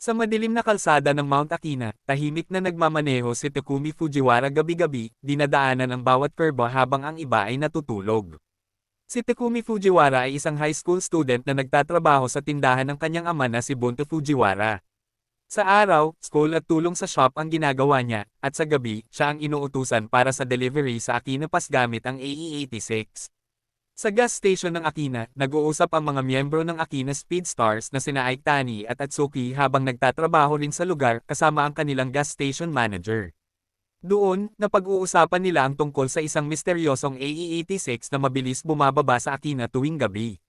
Sa madilim na kalsada ng Mount Akina, tahimik na nagmamaneho si Takumi Fujiwara gabi-gabi, dinadaanan ang bawat kurba habang ang iba ay natutulog. Si Takumi Fujiwara ay isang high school student na nagtatrabaho sa tindahan ng kanyang ama na si Bunto Fujiwara. Sa araw, school at tulong sa shop ang ginagawa niya, at sa gabi, siya ang inuutusan para sa delivery sa Akina Pass gamit ang AE-86. Sa gas station ng Akina, nag-uusap ang mga miyembro ng Akina Speedstars na sina Aitani at Atsuki habang nagtatrabaho rin sa lugar kasama ang kanilang gas station manager. Doon, napag-uusapan nila ang tungkol sa isang misteryosong AE-86 na mabilis bumababa sa Akina tuwing gabi.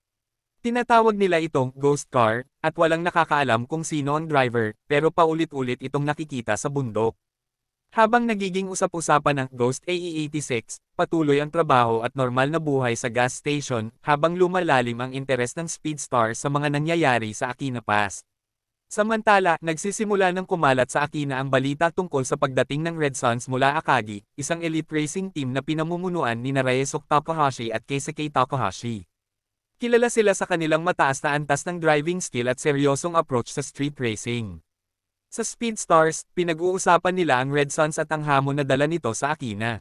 Tinatawag nila itong ghost car, at walang nakakaalam kung sino ang driver, pero paulit-ulit itong nakikita sa bundok. Habang nagiging usap-usapan ng Ghost AE-86, patuloy ang trabaho at normal na buhay sa gas station, habang lumalalim ang interes ng Speedstar sa mga nangyayari sa Akina Pass. Samantala, nagsisimula ng kumalat sa Akina ang balita tungkol sa pagdating ng Red Suns mula Akagi, isang elite racing team na pinamumunuan ni Ryosuke Takahashi at Keisuke Takahashi. Kilala sila sa kanilang mataas na antas ng driving skill at seryosong approach sa street racing. Sa Speedstars, pinag-uusapan nila ang Red Suns at ang hamon na dala nito sa Akina.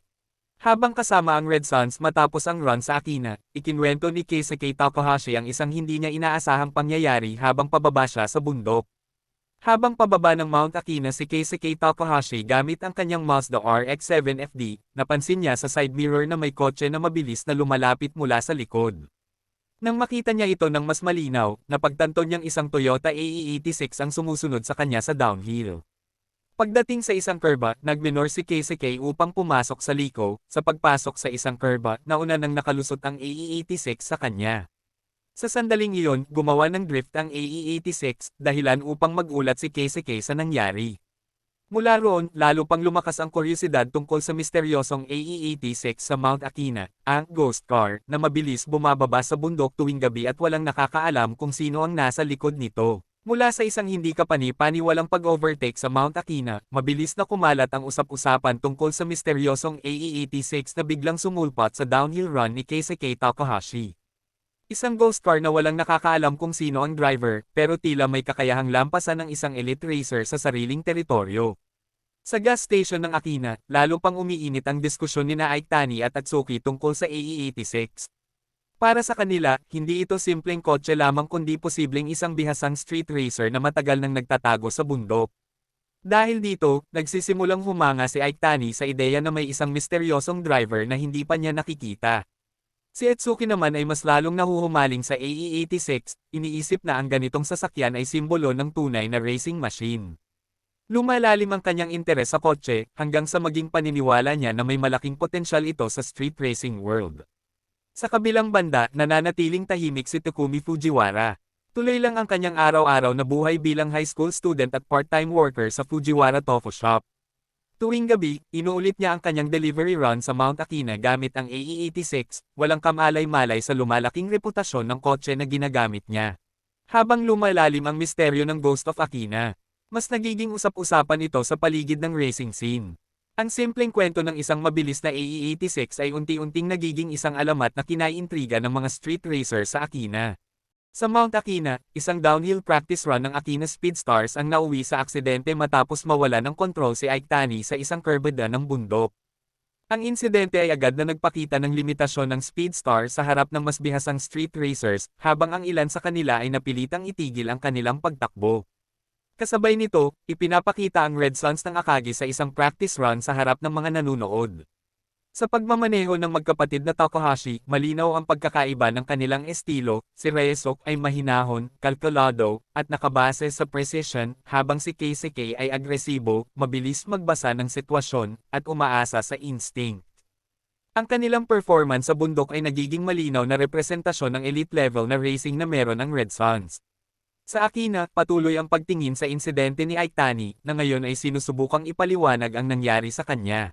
Habang kasama ang Red Suns matapos ang run sa Akina, ikinwento ni Keisuke Takahashi ang isang hindi niya inaasahang pangyayari habang pababa siya sa bundok. Habang pababa ng Mount Akina si Keisuke Takahashi gamit ang kanyang Mazda RX-7 FD, napansin niya sa side mirror na may kotse na mabilis na lumalapit mula sa likod. Nang makita niya ito ng mas malinaw, napagtanto niyang isang Toyota AE-86 ang sumusunod sa kanya sa downhill. Pagdating sa isang kurba, nagminor si Keisuke upang pumasok sa liko. Sa pagpasok sa isang kurba, nauna nang nakalusot ang AE-86 sa kanya. Sa sandaling iyon, gumawa ng drift ang AE-86, dahilan upang magulat si Keisuke sa nangyari. Mula roon, lalo pang lumakas ang kuryosidad tungkol sa misteryosong AE-86 sa Mount Akina, ang ghost car, na mabilis bumababa sa bundok tuwing gabi at walang nakakaalam kung sino ang nasa likod nito. Mula sa isang hindi kapani-paniwalang pag-overtake sa Mount Akina, mabilis na kumalat ang usap-usapan tungkol sa misteryosong AE-86 na biglang sumulpot sa downhill run ni Keisuke Takahashi. Isang ghost car na walang nakakaalam kung sino ang driver, pero tila may kakayahang lampasan ng isang elite racer sa sariling teritoryo. Sa gas station ng Akina, lalo pang umiinit ang diskusyon ni Aitani at Atsuki tungkol sa AE-86. Para sa kanila, hindi ito simpleng kotse lamang kundi posibleng isang bihasang street racer na matagal nang nagtatago sa bundok. Dahil dito, nagsisimulang humanga si Aitani sa ideya na may isang misteryosong driver na hindi pa niya nakikita. Si Atsuki naman ay mas lalong nahuhumaling sa AE-86, iniisip na ang ganitong sasakyan ay simbolo ng tunay na racing machine. Lumalalim ang kanyang interes sa kotse, hanggang sa maging paniniwala niya na may malaking potensyal ito sa street racing world. Sa kabilang banda, nananatiling tahimik si Takumi Fujiwara. Tuloy lang ang kanyang araw-araw na buhay bilang high school student at part-time worker sa Fujiwara Tofu Shop. Tuwing gabi, inuulit niya ang kanyang delivery run sa Mount Akina gamit ang AE-86, walang kamalay-malay sa lumalaking reputasyon ng kotse na ginagamit niya. Habang lumalalim ang misteryo ng Ghost of Akina, mas nagiging usap-usapan ito sa paligid ng racing scene. Ang simpleng kwento ng isang mabilis na AE-86 ay unti-unting nagiging isang alamat na kinaiintriga ng mga street racer sa Akina. Sa Mount Akina, isang downhill practice run ng Akina Speedstars ang nauwi sa aksidente matapos mawala ng kontrol si Aitani sa isang kurbada ng bundok. Ang insidente ay agad na nagpakita ng limitasyon ng Speedstars sa harap ng mas bihasang street racers, habang ang ilan sa kanila ay napilitang itigil ang kanilang pagtakbo. Kasabay nito, ipinapakita ang Red Suns ng Akagi sa isang practice run sa harap ng mga nanunood. Sa pagmamaneho ng magkapatid na Takahashi, malinaw ang pagkakaiba ng kanilang estilo. Si Ryosuke ay mahinahon, kalkulado, at nakabase sa precision, habang si Keisuke ay agresibo, mabilis magbasa ng sitwasyon, at umaasa sa instinct. Ang kanilang performance sa bundok ay nagiging malinaw na representasyon ng elite level na racing na meron ang Red Suns. Sa Akina, patuloy ang pagtingin sa insidente ni Aitani, na ngayon ay sinusubukang ipaliwanag ang nangyari sa kanya.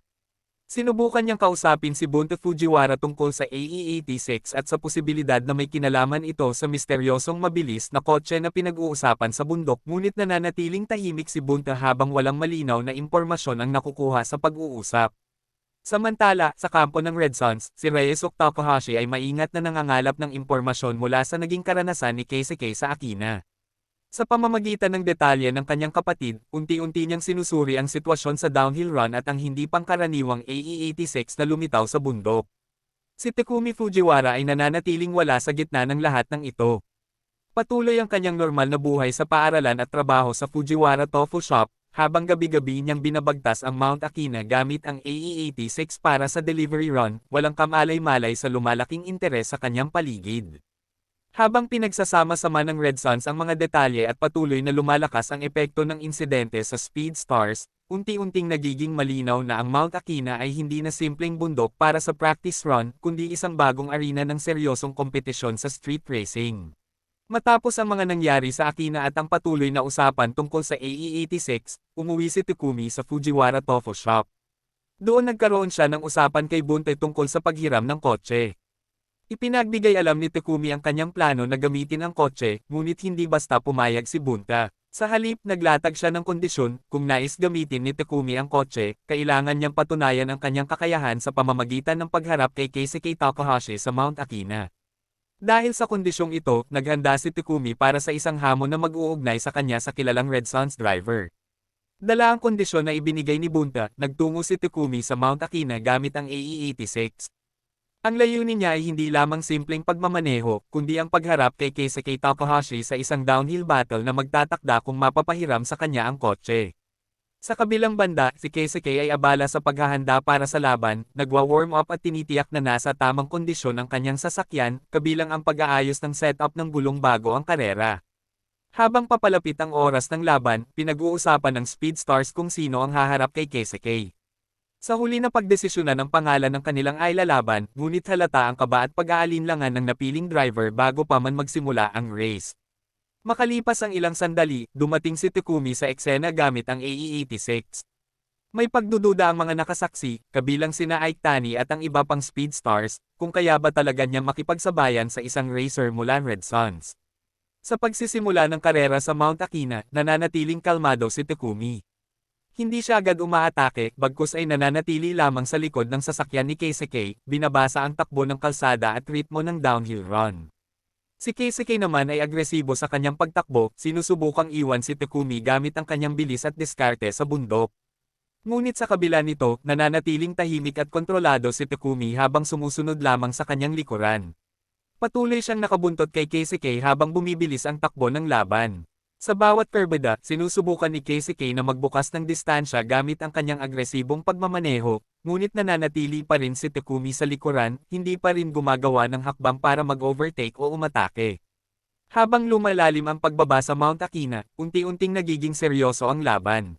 Sinubukan niyang kausapin si Bunto Fujiwara tungkol sa AE-86 at sa posibilidad na may kinalaman ito sa misteryosong mabilis na kotse na pinag-uusapan sa bundok, ngunit nananatiling tahimik si Bunto habang walang malinaw na impormasyon ang nakukuha sa pag-uusap. Samantala, sa kampo ng Red Suns, si Ryosuke Takahashi ay maingat na nangangalap ng impormasyon mula sa naging karanasan ni Keisuke sa Akina. Sa pamamagitan ng detalye ng kanyang kapatid, unti-unti niyang sinusuri ang sitwasyon sa downhill run at ang hindi pangkaraniwang AE86 na lumitaw sa bundok. Si Takumi Fujiwara ay nananatiling wala sa gitna ng lahat ng ito. Patuloy ang kanyang normal na buhay sa paaralan at trabaho sa Fujiwara Tofu Shop, habang gabi-gabi niyang binabagtas ang Mount Akina gamit ang AE86 para sa delivery run, walang kamalay-malay sa lumalaking interes sa kanyang paligid. Habang pinagsasama-sama ng Red Suns ang mga detalye at patuloy na lumalakas ang epekto ng insidente sa Speed Stars, unti-unting nagiging malinaw na ang Mount Akina ay hindi na simpleng bundok para sa practice run, kundi isang bagong arena ng seryosong kompetisyon sa street racing. Matapos ang mga nangyari sa Akina at ang patuloy na usapan tungkol sa AE86, umuwi si Takumi sa Fujiwara Tofu Shop. Doon nagkaroon siya ng usapan kay Bunte tungkol sa paghiram ng kotse. Ipinagbigay alam ni Takumi ang kanyang plano na gamitin ang kotse, ngunit hindi basta pumayag si Bunta. Sa halip naglatag siya ng kondisyon, kung nais gamitin ni Takumi ang kotse, kailangan niyang patunayan ang kanyang kakayahan sa pamamagitan ng pagharap kay Keisuke Takahashi sa Mount Akina. Dahil sa kondisyong ito, naghanda si Takumi para sa isang hamon na mag-uugnay sa kanya sa kilalang Red Suns driver. Dala ang kondisyon na ibinigay ni Bunta, nagtungo si Takumi sa Mount Akina gamit ang AE86. Ang layunin niya ay hindi lamang simpleng pagmamaneho, kundi ang pagharap kay Keisuke Takahashi sa isang downhill battle na magtatakda kung mapapahiram sa kanya ang kotse. Sa kabilang banda, si Keisuke ay abala sa paghahanda para sa laban, nagwa-warm up at tinitiyak na nasa tamang kondisyon ang kanyang sasakyan, kabilang ang pag-aayos ng setup ng gulong bago ang karera. Habang papalapit ang oras ng laban, pinag-uusapan ng Speed Stars kung sino ang haharap kay Keisuke. Sa huli na pagdesisyonan ng pangalan ng kanilang ay lalaban, ngunit halata ang kaba at pag-aalinlangan ng napiling driver bago pa man magsimula ang race. Makalipas ang ilang sandali, dumating si Takumi sa eksena gamit ang AE86. May pagdududa ang mga nakasaksi, kabilang sina Ike Tani at ang iba pang Speed Stars, kung kaya ba talaga niyang makipagsabayan sa isang racer mula Red Suns. Sa pagsisimula ng karera sa Mount Akina, nananatiling kalmado si Takumi. Hindi siya agad umaatake, bagkus ay nananatili lamang sa likod ng sasakyan ni Keisuke, binabasa ang takbo ng kalsada at ritmo ng downhill run. Si Keisuke naman ay agresibo sa kanyang pagtakbo, sinusubukang iwan si Takumi gamit ang kanyang bilis at diskarte sa bundok. Ngunit sa kabila nito, nananatiling tahimik at kontrolado si Takumi habang sumusunod lamang sa kanyang likuran. Patuloy siyang nakabuntot kay Keisuke habang bumibilis ang takbo ng laban. Sa bawat perbeda, sinusubukan ni Keisuke na magbukas ng distansya gamit ang kanyang agresibong pagmamaneho, ngunit nananatili pa rin si Takumi sa likuran, hindi pa rin gumagawa ng hakbang para mag-overtake o umatake. Habang lumalalim ang pagbaba sa Mount Akina, unti-unting nagiging seryoso ang laban.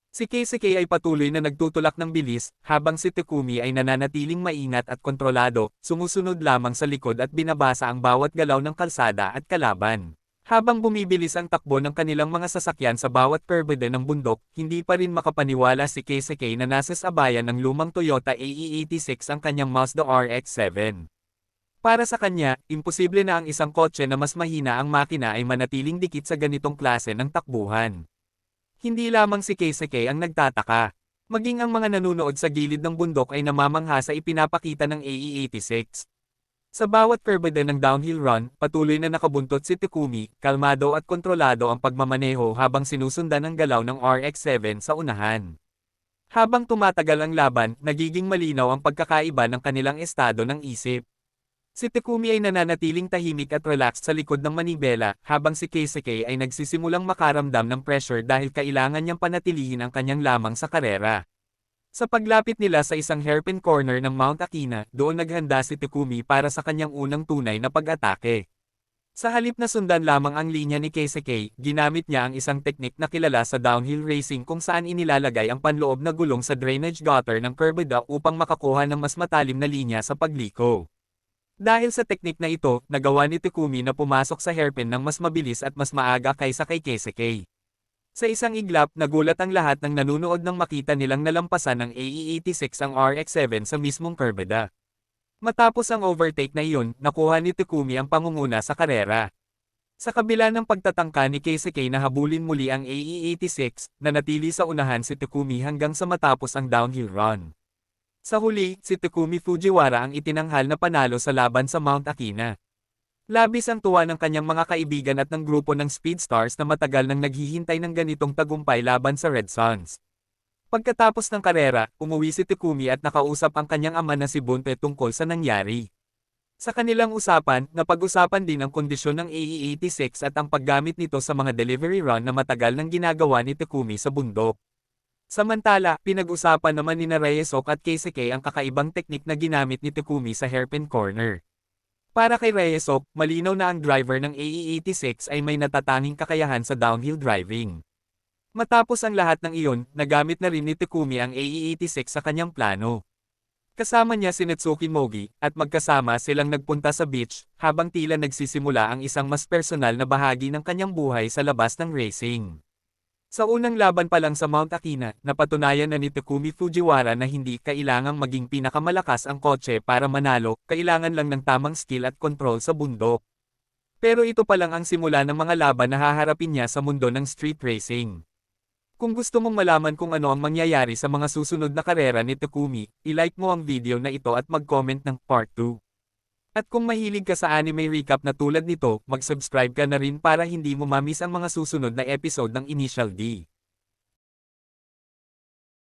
Si Keisuke ay patuloy na nagtutulak ng bilis, habang si Takumi ay nananatiling maingat at kontrolado, sumusunod lamang sa likod at binabasa ang bawat galaw ng kalsada at kalaban. Habang bumibilis ang takbo ng kanilang mga sasakyan sa bawat perbeda ng bundok, hindi pa rin makapaniwala si Keisuke na nasa sabayan ng lumang Toyota AE86 ang kanyang Mazda RX-7. Para sa kanya, imposible na ang isang kotse na mas mahina ang makina ay manatiling dikit sa ganitong klase ng takbuhan. Hindi lamang si Keisuke ang nagtataka. Maging ang mga nanunood sa gilid ng bundok ay namamangha sa ipinapakita ng AE86. Sa bawat perbeda ng downhill run, patuloy na nakabuntot si Takumi, kalmado at kontrolado ang pagmamaneho habang sinusundan ang galaw ng RX-7 sa unahan. Habang tumatagal ang laban, nagiging malinaw ang pagkakaiba ng kanilang estado ng isip. Si Takumi ay nananatiling tahimik at relaxed sa likod ng manibela, habang si Keisuke ay nagsisimulang makaramdam ng pressure dahil kailangan niyang panatilihin ang kanyang lamang sa karera. Sa paglapit nila sa isang hairpin corner ng Mount Akina, doon naghanda si Takumi para sa kanyang unang tunay na pag-atake. Sa halip na sundan lamang ang linya ni Keisuke, ginamit niya ang isang teknik na kilala sa downhill racing kung saan inilalagay ang panloob na gulong sa drainage gutter ng perbeda upang makakuha ng mas matalim na linya sa pagliko. Dahil sa teknik na ito, nagawa ni Takumi na pumasok sa hairpin ng mas mabilis at mas maaga kaysa kay Keisuke. Sa isang iglap, nagulat ang lahat ng nanunood nang makita nilang nalampasan ng AE86 ang RX-7 sa mismong perbeda. Matapos ang overtake na iyon, nakuha ni Takumi ang pangunguna sa karera. Sa kabila ng pagtatangka ni Keisuke na habulin muli ang AE86, nanatili sa unahan si Takumi hanggang sa matapos ang downhill run. Sa huli, si Takumi Fujiwara ang itinanghal na panalo sa laban sa Mount Akina. Labis ang tuwa ng kanyang mga kaibigan at ng grupo ng Speedstars na matagal nang naghihintay ng ganitong tagumpay laban sa Red Suns. Pagkatapos ng karera, umuwi si Takumi at nakausap ang kanyang ama na si Bunte tungkol sa nangyari. Sa kanilang usapan, napag-usapan din ang kondisyon ng AE-86 at ang paggamit nito sa mga delivery run na matagal nang ginagawa ni Takumi sa bundok. Samantala, pinag-usapan naman ni Reyesok at Keisuke ang kakaibang teknik na ginamit ni Takumi sa hairpin corner. Para kay Reyesok, malinaw na ang driver ng AE-86 ay may natatanging kakayahan sa downhill driving. Matapos ang lahat ng iyon, nagamit na rin ni Takumi ang AE-86 sa kanyang plano. Kasama niya si Natsuki Mogi, at magkasama silang nagpunta sa beach, habang tila nagsisimula ang isang mas personal na bahagi ng kanyang buhay sa labas ng racing. Sa unang laban pa lang sa Mount Akina, napatunayan na ni Takumi Fujiwara na hindi kailangang maging pinakamalakas ang kotse para manalo, kailangan lang ng tamang skill at control sa bundok. Pero ito pa lang ang simula ng mga laban na haharapin niya sa mundo ng street racing. Kung gusto mong malaman kung ano ang mangyayari sa mga susunod na karera ni Takumi, i-like mo ang video na ito at mag-comment ng Part 2. At kung mahilig ka sa anime recap na tulad nito, mag-subscribe ka na rin para hindi mo ma-miss ang mga susunod na episode ng Initial D.